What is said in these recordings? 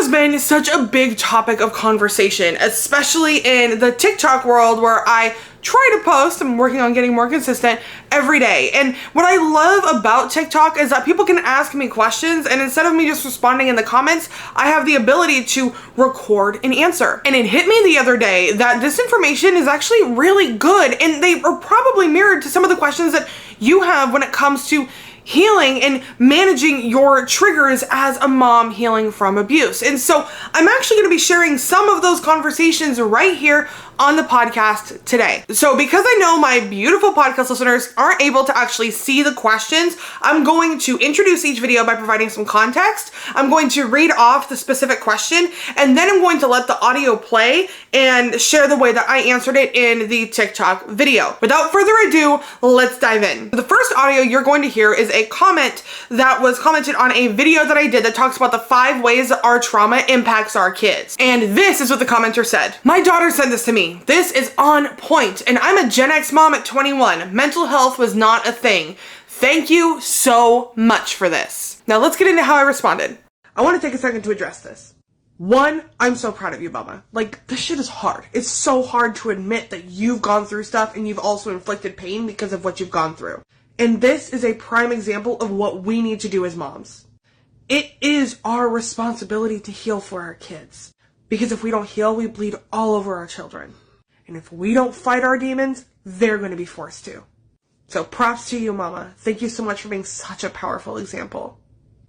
has been such a big topic of conversation, especially in the TikTok world where I try to post, I'm working on getting more consistent every day. And what I love about TikTok is that people can ask me questions, and instead of me just responding in the comments, I have the ability to record an answer. And it hit me the other day that this information is actually really good, and they are probably mirrored to some of the questions that you have when it comes to healing and managing your triggers as a mom healing from abuse. And so I'm actually going to be sharing some of those conversations right here on the podcast today. So because I know my beautiful podcast listeners aren't able to actually see the questions, I'm going to introduce each video by providing some context. I'm going to read off the specific question, and then I'm going to let the audio play and share the way that I answered it in the TikTok video. Without further ado, let's dive in. The first audio you're going to hear is a comment that was commented on a video that I did that talks about the 5 ways that our trauma impacts our kids. And this is what the commenter said. My daughter sent this to me. This is on point, and I'm a Gen X mom at 21. Mental health was not a thing. Thank you so much for this. Now let's get into how I responded. I want to take a second to address this. 1, I'm so proud of you, mama. Like, this shit is hard. It's so hard to admit that you've gone through stuff and you've also inflicted pain because of what you've gone through. And this is a prime example of what we need to do as moms. It is our responsibility to heal for our kids. Because if we don't heal, we bleed all over our children. And if we don't fight our demons, they're going to be forced to. So props to you, mama. Thank you so much for being such a powerful example.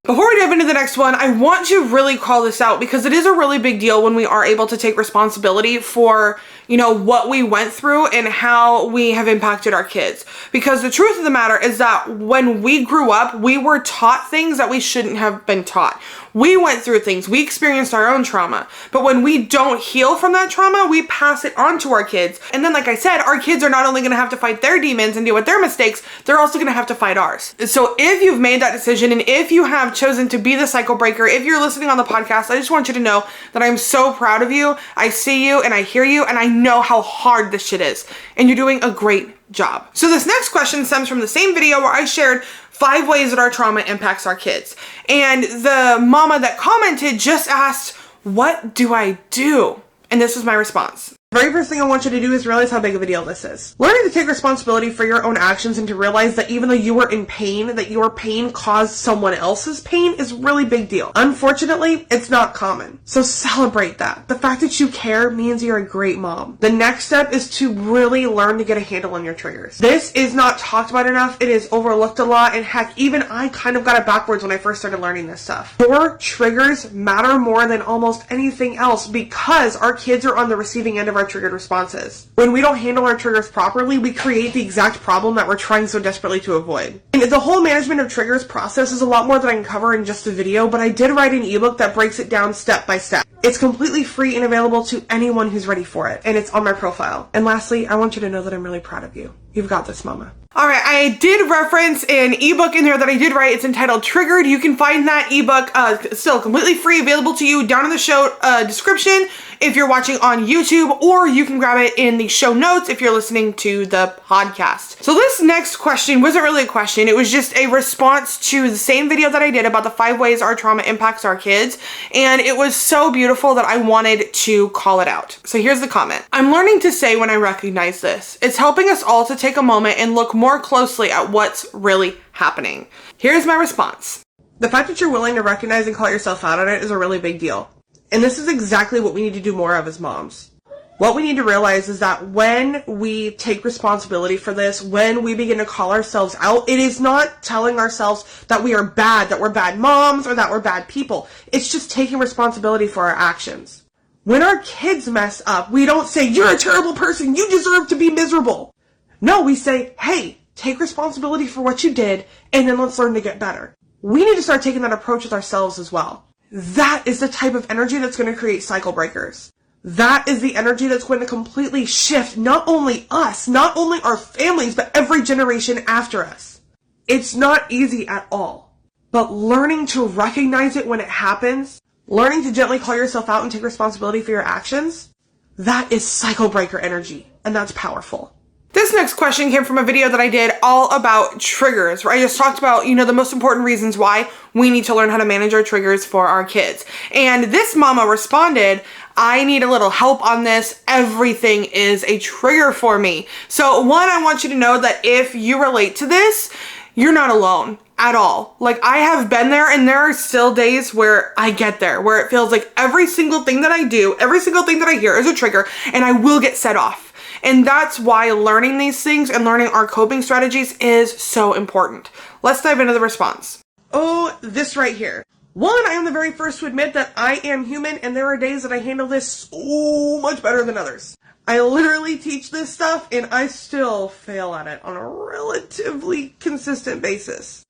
Before we dive into the next one, I want to really call this out because it is a really big deal when we are able to take responsibility for, what we went through and how we have impacted our kids. Because the truth of the matter is that when we grew up, we were taught things that we shouldn't have been taught. We went through things, we experienced our own trauma, but when we don't heal from that trauma, we pass it on to our kids. And then, like I said, our kids are not only gonna have to fight their demons and deal with their mistakes, they're also gonna have to fight ours. So if you've made that decision and if you have chosen to be the cycle breaker, if you're listening on the podcast, I just want you to know that I'm so proud of you. I see you and I hear you and I know how hard this shit is. And you're doing a great job. So this next question stems from the same video where I shared 5 ways that our trauma impacts our kids. And the mama that commented just asked, what do I do? And this was my response. The very first thing I want you to do is realize how big of a deal this is. Learning to take responsibility for your own actions and to realize that even though you were in pain, that your pain caused someone else's pain is a really big deal. Unfortunately, it's not common. So celebrate that. The fact that you care means you're a great mom. The next step is to really learn to get a handle on your triggers. This is not talked about enough. It is overlooked a lot. And heck, even I kind of got it backwards when I first started learning this stuff. Your triggers matter more than almost anything else because our kids are on the receiving end of our triggered responses. When we don't handle our triggers properly, we create the exact problem that we're trying so desperately to avoid. And the whole management of triggers process is a lot more than I can cover in just a video, but I did write an ebook that breaks it down step by step. It's completely free and available to anyone who's ready for it, and it's on my profile. And lastly, I want you to know that I'm really proud of you. You've got this, mama. All right, I did reference an ebook in there that I did write. It's entitled Triggered. You can find that ebook still completely free, available to you down in the show description if you're watching on YouTube, or you can grab it in the show notes if you're listening to the podcast. So this next question wasn't really a question. It was just a response to the same video that I did about the 5 ways our trauma impacts our kids. And it was so beautiful that I wanted to call it out. So here's the comment. I'm learning to say when I recognize this. It's helping us all to take a moment and look more closely at what's really happening. Here's my response. The fact that you're willing to recognize and call yourself out on it is a really big deal. And this is exactly what we need to do more of as moms. What we need to realize is that when we take responsibility for this, when we begin to call ourselves out, it is not telling ourselves that we are bad, that we're bad moms, or that we're bad people. It's just taking responsibility for our actions. When our kids mess up, we don't say, you're a terrible person, you deserve to be miserable. No, we say, hey, take responsibility for what you did, and then let's learn to get better. We need to start taking that approach with ourselves as well. That is the type of energy that's going to create cycle breakers. That is the energy that's going to completely shift not only us, not only our families, but every generation after us. It's not easy at all. But learning to recognize it when it happens, learning to gently call yourself out and take responsibility for your actions, that is cycle breaker energy, and that's powerful. This This next question came from a video that I did all about triggers, where I just talked about, the most important reasons why we need to learn how to manage our triggers for our kids. And this mama responded, I need a little help on this. Everything is a trigger for me. So one, I want you to know that if you relate to this, you're not alone at all. Like, I have been there, and there are still days where I get there, where it feels like every single thing that I do, every single thing that I hear is a trigger, and I will get set off. And that's why learning these things and learning our coping strategies is so important. Let's dive into the response. Oh, this right here. One, I am the very first to admit that I am human, and there are days that I handle this so much better than others. I literally teach this stuff, and I still fail at it on a relatively consistent basis.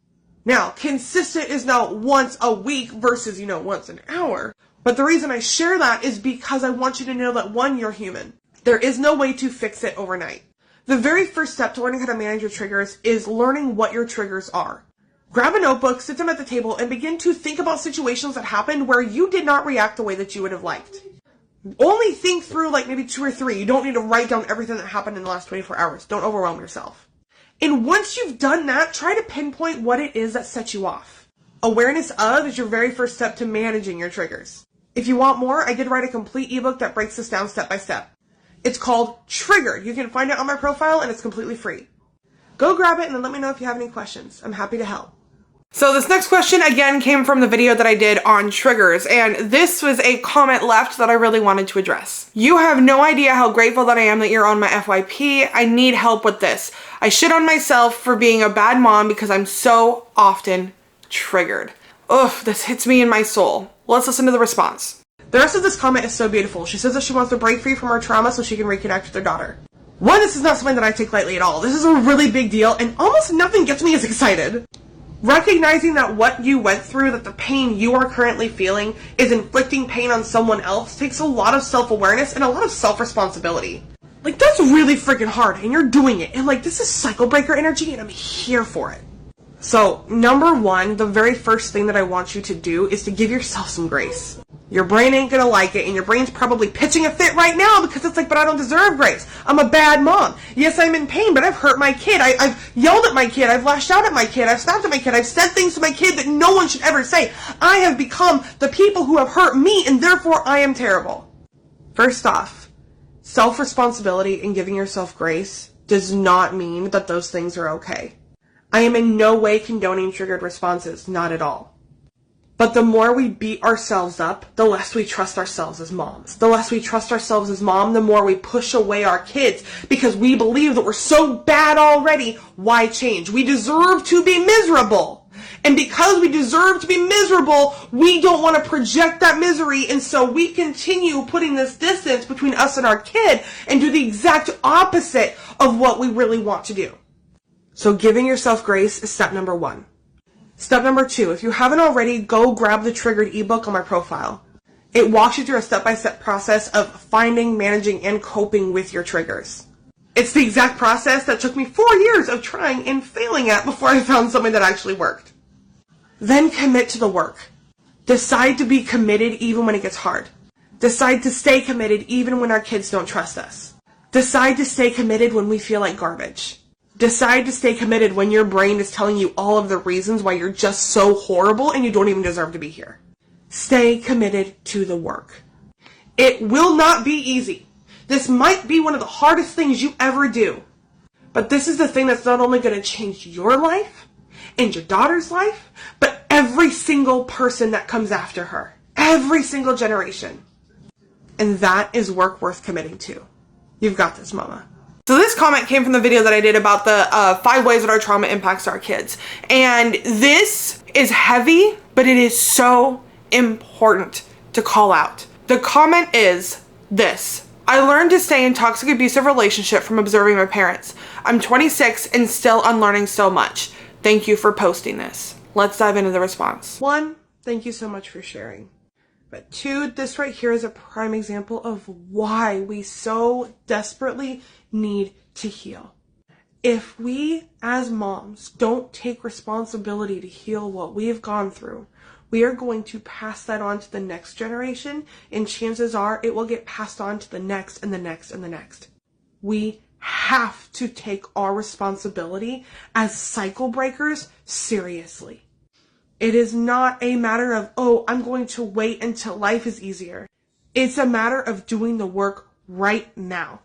Now, consistent is not once a week versus, once an hour. But the reason I share that is because I want you to know that, one, you're human. There is no way to fix it overnight. The very first step to learning how to manage your triggers is learning what your triggers are. Grab a notebook, sit them at the table, and begin to think about situations that happened where you did not react the way that you would have liked. Only think through like maybe 2 or 3. You don't need to write down everything that happened in the last 24 hours. Don't overwhelm yourself. And once you've done that, try to pinpoint what it is that sets you off. Awareness of is your very first step to managing your triggers. If you want more, I did write a complete ebook that breaks this down step by step. It's called Triggered. You can find it on my profile, and it's completely free. Go grab it and then let me know if you have any questions. I'm happy to help. So this next question again came from the video that I did on triggers, and this was a comment left that I really wanted to address. You have no idea how grateful that I am that you're on my FYP. I need help with this. I shit on myself for being a bad mom because I'm so often triggered. Ugh, this hits me in my soul. Let's listen to the response. The rest of this comment is so beautiful. She says that she wants to break free from her trauma so she can reconnect with her daughter. One, this is not something that I take lightly at all. This is a really big deal, and almost nothing gets me as excited. Recognizing that what you went through, that the pain you are currently feeling is inflicting pain on someone else, takes a lot of self-awareness and a lot of self-responsibility. Like, that's really freaking hard, and you're doing it. And this is cycle breaker energy, and I'm here for it. So, number one, the very first thing that I want you to do is to give yourself some grace. Your brain ain't gonna like it, and your brain's probably pitching a fit right now because it's like, but I don't deserve grace. I'm a bad mom. Yes, I'm in pain, but I've hurt my kid. I've yelled at my kid. I've lashed out at my kid. I've snapped at my kid. I've said things to my kid that no one should ever say. I have become the people who have hurt me, and therefore I am terrible. First off, self-responsibility and giving yourself grace does not mean that those things are okay. I am in no way condoning triggered responses, not at all. But the more we beat ourselves up, the less we trust ourselves as moms. The less we trust ourselves as mom, the more we push away our kids because we believe that we're so bad already. Why change? We deserve to be miserable. And because we deserve to be miserable, we don't want to project that misery. And so we continue putting this distance between us and our kid and do the exact opposite of what we really want to do. So giving yourself grace is step number one. Step number two, if you haven't already, go grab the Triggered ebook on my profile. It walks you through a step-by-step process of finding, managing, and coping with your triggers. It's the exact process that took me 4 years of trying and failing at before I found something that actually worked. Then commit to the work. Decide to be committed even when it gets hard. Decide to stay committed even when our kids don't trust us. Decide to stay committed when we feel like garbage. Decide to stay committed when your brain is telling you all of the reasons why you're just so horrible and you don't even deserve to be here. Stay committed to the work. It will not be easy. This might be one of the hardest things you ever do. But this is the thing that's not only going to change your life and your daughter's life, but every single person that comes after her. Every single generation. And that is work worth committing to. You've got this, mama. So this comment came from the video that I did about the 5 ways that our trauma impacts our kids. And this is heavy, but it is so important to call out. The comment is this: I learned to stay in toxic abusive relationship from observing my parents. I'm 26 and still unlearning so much. Thank you for posting this. Let's dive into the response. 1, thank you so much for sharing. But 2, this right here is a prime example of why we so desperately need to heal. If we as moms don't take responsibility to heal what we've gone through, we are going to pass that on to the next generation, and chances are it will get passed on to the next and the next and the next. We have to take our responsibility as cycle breakers seriously. It is not a matter of, oh, I'm going to wait until life is easier. It's a matter of doing the work right now.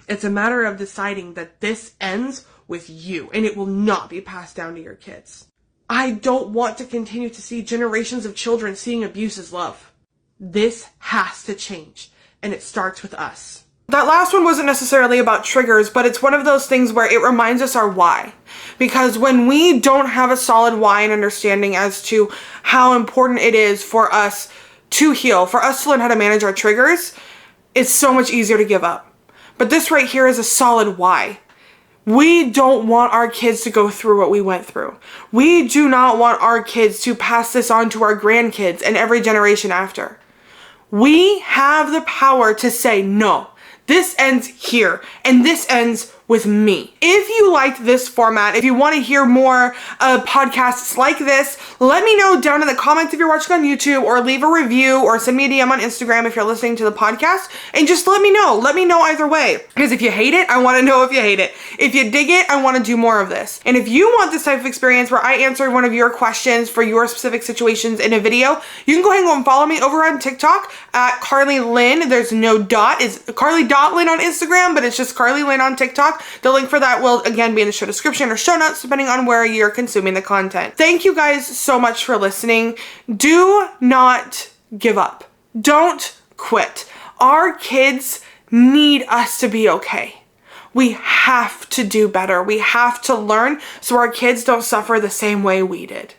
It's a matter of deciding that this ends with you and it will not be passed down to your kids. I don't want to continue to see generations of children seeing abuse as love. This has to change, and it starts with us. That last one wasn't necessarily about triggers, but it's one of those things where it reminds us our why. Because when we don't have a solid why and understanding as to how important it is for us to heal, for us to learn how to manage our triggers, it's so much easier to give up. But this right here is a solid why. We don't want our kids to go through what we went through. We do not want our kids to pass this on to our grandkids and every generation after. We have the power to say no. This ends here, and this ends with me. If you liked this format, if you want to hear more podcasts like this, let me know down in the comments if you're watching on YouTube, or leave a review, or send me a DM on Instagram if you're listening to the podcast, and just let me know. Let me know either way. Because if you hate it, I want to know if you hate it. If you dig it, I want to do more of this. And if you want this type of experience where I answer one of your questions for your specific situations in a video, you can go ahead and go and follow me over on TikTok at Karleigh Lynn. There's no dot. It's Karleigh.Lynn on Instagram, but it's just Karleigh Lynn on TikTok. The link for that will again be in the show description or show notes, depending on where you're consuming the content. Thank you guys so much for listening. Do not give up. Don't quit. Our kids need us to be okay. We have to do better. We have to learn so our kids don't suffer the same way we did.